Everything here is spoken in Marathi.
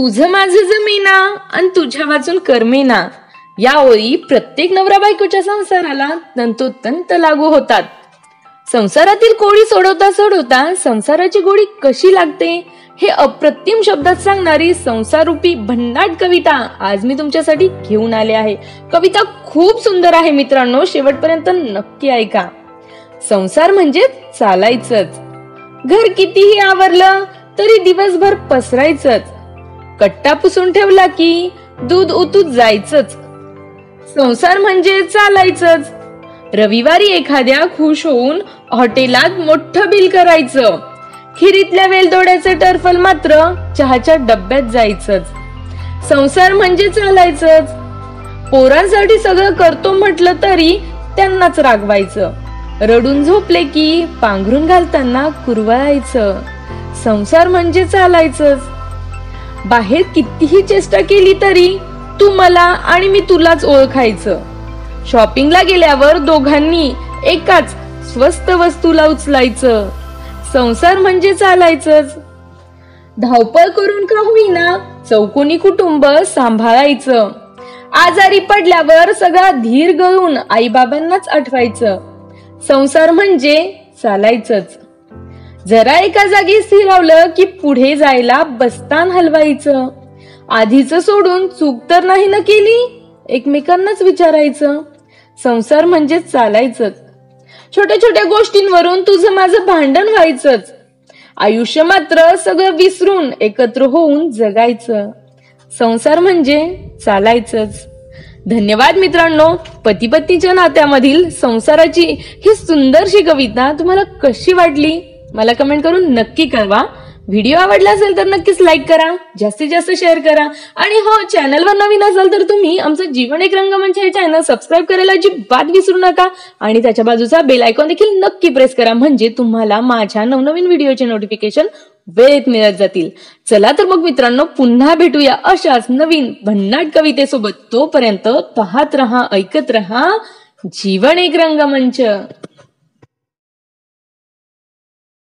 तुझं माझं जमेना आणि तुझ्या वाचून करमेना या ओळी प्रत्येक नवरा बायकोच्या संसाराला तंतोतंत लागू होतात. संसारातील कोडी सोडवता सोडवता संसाराची गोडी कशी लागते हे अप्रतिम शब्दात सांगणारी संसारूपी भन्नाट कविता आज मी तुमच्यासाठी घेऊन आले आहे. कविता खूप सुंदर आहे मित्रांनो, शेवटपर्यंत नक्की ऐका. संसार म्हणजे चालायचंच, घर कितीही आवरलं तरी दिवसभर पसरायचंच, कट्टा पुसून ठेवला की दूध उतूच जायचंच. संसार म्हणजे चालायचंच, रविवारी एखाद्या खुश होऊन हॉटेलात मोठं बिल करायचं, खिरीतल्या वेलदोड्याचं टरफल मात्र चहाच्या डब्यात जायचंच. संसार म्हणजे चालायचंच, पोरांसाठी सगळं करतो म्हटलं तरी त्यांनाच रागवायचं, रडून झोपले की पांघरून घालताना कुरवाळायचं. संसार म्हणजे चालायचंच, बाहेर कितीही चेष्टा केली तरी तू मला आणि मी तुलाच ओळखायचं, शॉपिंगला गेल्यावर दोघांनी एकाच स्वस्त वस्तूला उचलायचं. संसार म्हणजे चालायचंच, धावपळ करून का होईना चौकोनी कुटुंब सांभाळायचं, आजारी पडल्यावर सगळा धीर गळून आई बाबांनाच आठवायचं. संसार म्हणजे चालायचंच, जरा एका जागी स्थिरावलं की पुढे जायला बस्तान हलवायचं, आधीच सोडून चूक तर नाही न केली एकमेकांनाच विचारायचं. संसार म्हणजे चालायचंच, छोट्या छोट्या गोष्टींवरून तुझं माझं भांडण व्हायचंच, आयुष्य मात्र सगळं विसरून एकत्र होऊन जगायचं. संसार म्हणजे चालायचंच. धन्यवाद मित्रांनो. पती पत्नीच्या नात्यामधील संसाराची ही सुंदरशी कविता तुम्हाला कशी वाटली मला कमेंट करून नक्की कळवा. व्हिडिओ आवडला असेल तर नक्कीच लाईक करा, जास्तीत जास्त शेअर करा आणि हो, चॅनलवर नवीन असाल तर तुम्ही आमचं जीवन एक रंगमंच हे चॅनल सबस्क्राईब करायला अजिबात विसरू नका आणि त्याच्या बाजूचा बेल आयकॉन देखील नक्की प्रेस करा, म्हणजे तुम्हाला माझ्या नवनवीन व्हिडिओचे नोटिफिकेशन वेळेत मिळत जातील. चला तर मग मित्रांनो, पुन्हा भेटूया अशाच नवीन भन्नाट कवितेसोबत. तोपर्यंत पाहत रहा, ऐकत रहा जीवन एक रंगमंच.